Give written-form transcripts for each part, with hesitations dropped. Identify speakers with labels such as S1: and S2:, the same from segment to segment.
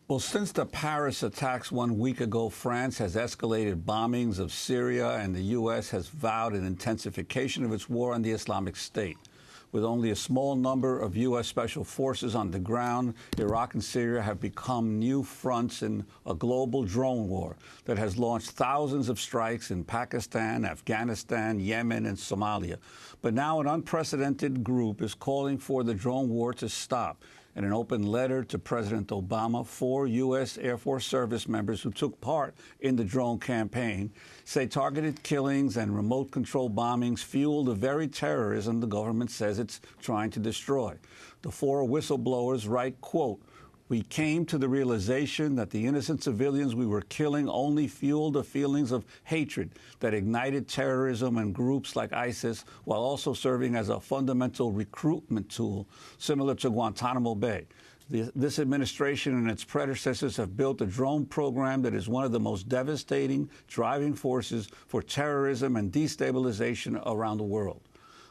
S1: Well, since the Paris attacks 1 week ago, France has escalated bombings of Syria, and the U.S. has vowed an intensification of its war on the Islamic State. With only a small number of U.S. special forces on the ground, Iraq and Syria have become new fronts in a global drone war that has launched thousands of strikes in Pakistan, Afghanistan, Yemen, and Somalia. But now an unprecedented group is calling for the drone war to stop. In an open letter to President Obama, 4 U.S. Air Force service members who took part in the drone campaign say targeted killings and remote control bombings fuel the very terrorism the government says it's trying to destroy. The 4 whistleblowers write, quote, "We came to the realization that the innocent civilians we were killing only fueled the feelings of hatred that ignited terrorism and groups like ISIS, while also serving as a fundamental recruitment tool similar to Guantanamo Bay. This administration and its predecessors have built a drone program that is one of the most devastating driving forces for terrorism and destabilization around the world."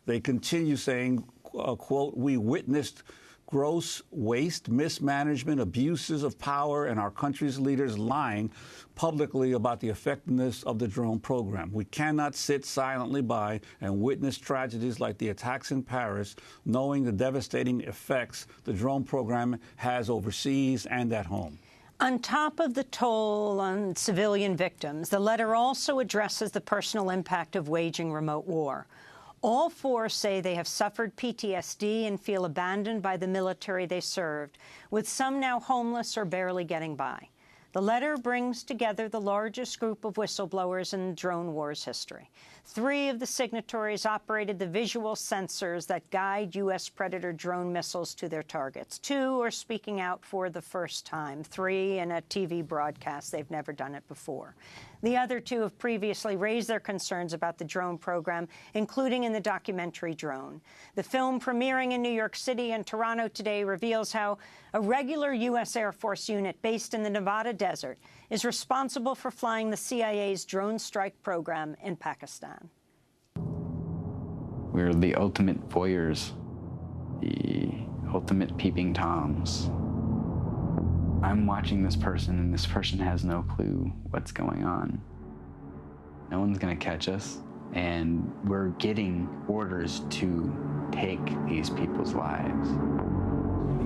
S1: They continue saying, quote, "We witnessed gross waste, mismanagement, abuses of power, and our country's leaders lying publicly about the effectiveness of the drone program. We cannot sit silently by and witness tragedies like the attacks in Paris, knowing the devastating effects the drone program has overseas and at home."
S2: On top of the toll on civilian victims, the letter also addresses the personal impact of waging remote war. All 4 say they have suffered PTSD and feel abandoned by the military they served, with some now homeless or barely getting by. The letter brings together the largest group of whistleblowers in drone wars history. 3 of the signatories operated the visual sensors that guide U.S. Predator drone missiles to their targets. 2 are speaking out for the first time. 3 in a TV broadcast. They've never done it before. The other 2 have previously raised their concerns about the drone program, including in the documentary Drone. The film, premiering in New York City and Toronto today, reveals how a regular U.S. Air Force unit based in the Nevada desert is responsible for flying the CIA's drone strike program in Pakistan.
S3: We're the ultimate voyeurs, the ultimate peeping Toms. I'm watching this person, and this person has no clue what's going on. No one's going to catch us, and we're getting orders to take these people's lives.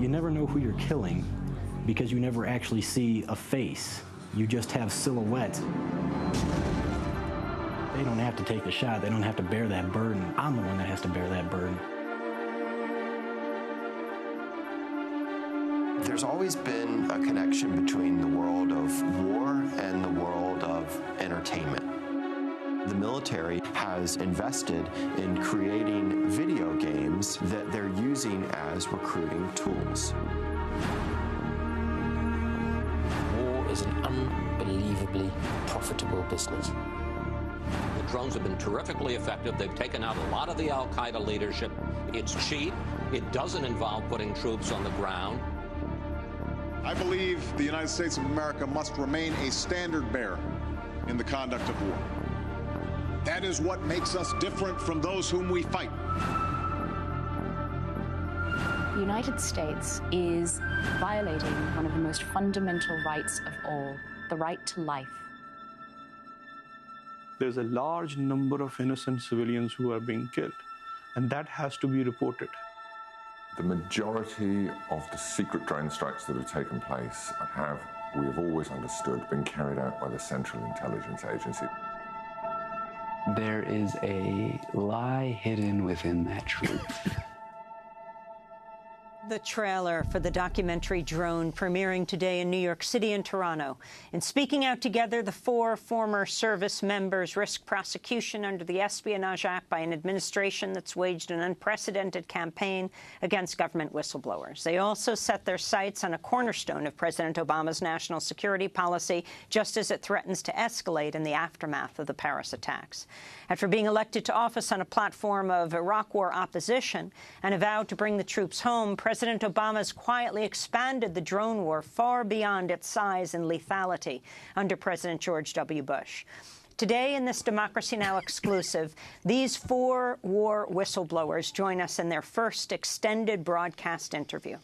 S4: You never know who you're killing because you never actually see a face. You just have silhouette. They don't have to take the shot. They don't have to bear that burden. I'm the one that has to bear that burden.
S5: There's always been a connection between the world of war and the world of entertainment. The military has invested in creating video games that they're using as recruiting tools.
S6: War is an unbelievably profitable business.
S7: The drones have been terrifically effective. They've taken out a lot of the al-Qaeda leadership. It's cheap. It doesn't involve putting troops on the ground.
S8: I believe the United States of America must remain a standard bearer in the conduct of war. That is what makes us different from those whom we fight.
S9: The United States is violating one of the most fundamental rights of all, the right to life.
S10: There's a large number of innocent civilians who are being killed, and that has to be reported.
S11: The majority of the secret drone strikes that have taken place we have always understood, been carried out by the Central Intelligence Agency.
S3: There is a lie hidden within that truth.
S2: The trailer for the documentary Drone, premiering today in New York City and Toronto. In speaking out together, the 4 former service members risk prosecution under the Espionage Act by an administration that's waged an unprecedented campaign against government whistleblowers. They also set their sights on a cornerstone of President Obama's national security policy, just as it threatens to escalate in the aftermath of the Paris attacks. After being elected to office on a platform of Iraq war opposition and a vow to bring the troops home, President Obama has quietly expanded the drone war far beyond its size and lethality under President George W. Bush. Today, in this Democracy Now! Exclusive, these 4 war whistleblowers join us in their first extended broadcast interview.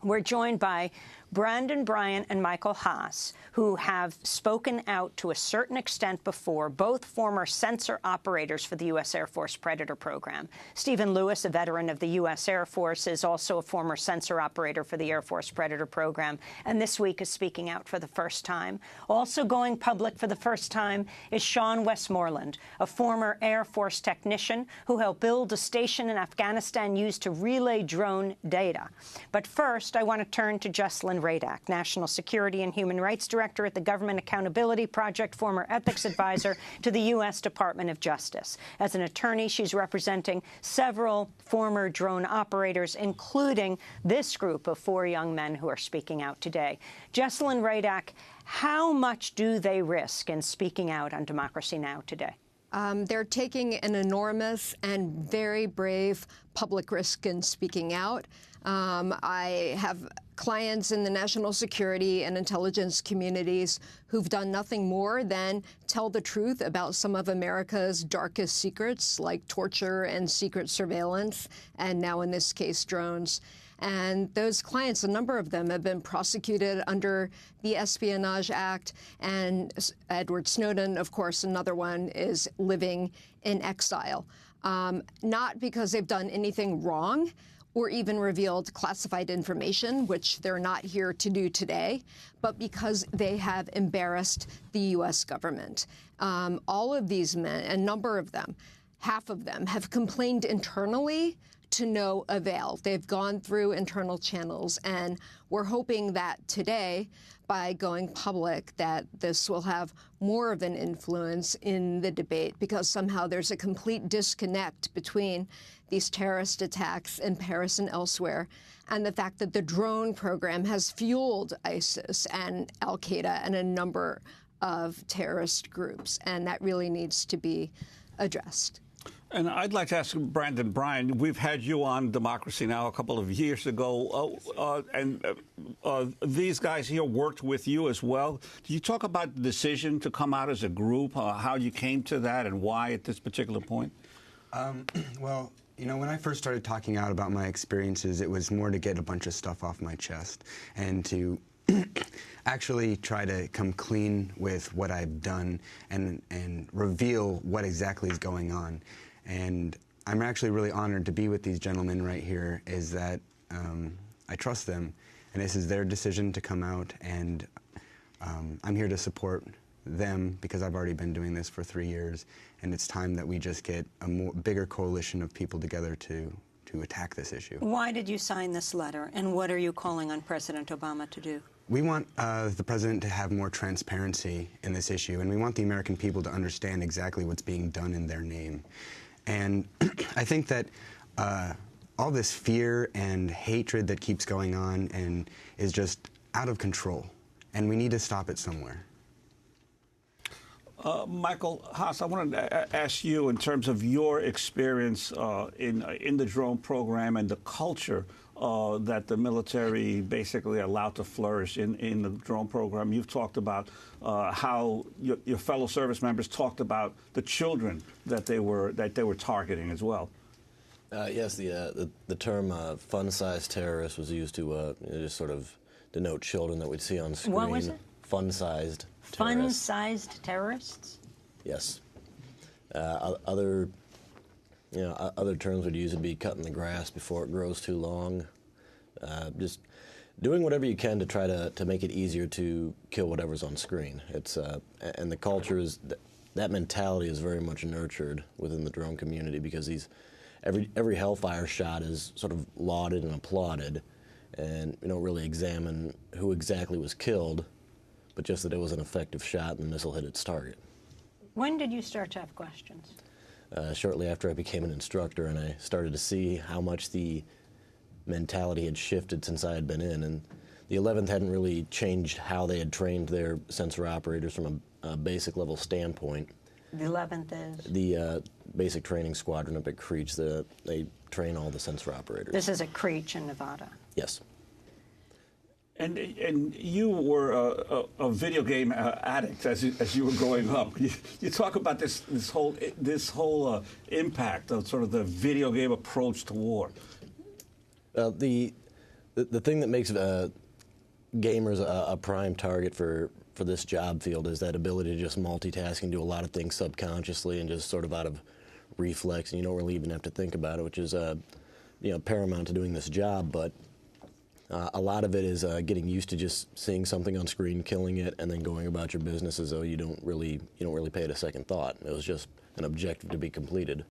S2: We're joined by Brandon Bryant and Michael Haas, who have spoken out to a certain extent before, both former sensor operators for the U.S. Air Force Predator program. Stephen Lewis, a veteran of the U.S. Air Force, is also a former sensor operator for the Air Force Predator program, and this week is speaking out for the first time. Also going public for the first time is Sean Westmoreland, a former Air Force technician who helped build a station in Afghanistan used to relay drone data. But first, I want to turn to Jesselyn Radack, National Security and Human Rights Director at the Government Accountability Project, former ethics advisor to the U.S. Department of Justice. As an attorney, she's representing several former drone operators, including this group of 4 young men who are speaking out today. Jesselyn Radack, how much do they risk in speaking out on Democracy Now! Today?
S12: They're taking an enormous and very brave public risk in speaking out. I have clients in the national security and intelligence communities who've done nothing more than tell the truth about some of America's darkest secrets, like torture and secret surveillance, and now in this case, drones. And those clients, a number of them, have been prosecuted under the Espionage Act. And Edward Snowden, of course, another one, is living in exile. Not because they've done anything wrong or even revealed classified information, which they're not here to do today, but because they have embarrassed the U.S. government. All of these men, a number of them, half of them, have complained internally to no avail. They've gone through internal channels, and we're hoping that today, by going public, that this will have more of an influence in the debate, because somehow there's a complete disconnect between these terrorist attacks in Paris and elsewhere and the fact that the drone program has fueled ISIS and al-Qaeda and a number of terrorist groups, and that really needs to be addressed.
S1: And I'd like to ask Brandon Bryant, we've had you on Democracy Now! A couple of years ago, and these guys here worked with you as well. Can you talk about the decision to come out as a group, how you came to that and why at this particular point?
S13: Well, you know, when I first started talking out about my experiences, it was more to get a bunch of stuff off my chest and to actually try to come clean with what I've done and reveal what exactly is going on. And I'm actually really honored to be with these gentlemen right here, is that I trust them, and this is their decision to come out, and I'm here to support them because I've already been doing this for 3 years, and it's time that we just get a bigger coalition of people together to attack this issue.
S2: Why did you sign this letter, and what are you calling on President Obama to do?
S13: We want the president to have more transparency in this issue, and we want the American people to understand exactly what's being done in their name. And I think that all this fear and hatred that keeps going on and is just out of control, and we need to stop it somewhere.
S1: Michael Haas, I wanted to ask you, in terms of your experience in the drone program and the culture that the military basically allowed to flourish in the drone program. You've talked about how your fellow service members talked about the children that they were targeting as well.
S14: Yes, the term fun-sized terrorist was used to just sort of denote children that we'd see on screen.
S2: What was it?
S14: Fun-sized terrorists.
S2: Fun-sized terrorists?
S14: Yes. Other terms we'd use would be cutting the grass before it grows too long. Just doing whatever you can to try to make it easier to kill whatever's on screen. It's and the culture is that mentality is very much nurtured within the drone community, because every Hellfire shot is sort of lauded and applauded, and we don't really examine who exactly was killed, but just that it was an effective shot and the missile hit its target.
S2: When did you start to have questions?
S14: Shortly after I became an instructor, and I started to see how much the mentality had shifted since I had been in. And the 11th hadn't really changed how they had trained their sensor operators from a basic level standpoint.
S2: The 11th is?
S14: The basic training squadron up at Creech. They train all the sensor operators.
S2: This is at Creech in Nevada?
S14: Yes.
S1: And you were a video game addict as you were growing up. You talk about this whole impact of sort of the video game approach to war.
S14: The thing that makes gamers a prime target for this job field is that ability to just multitask and do a lot of things subconsciously and just sort of out of reflex, and you don't really even have to think about it, which is paramount to doing this job. But a lot of it is getting used to just seeing something on screen, killing it, and then going about your business as though you don't really pay it a second thought. It was just an objective to be completed.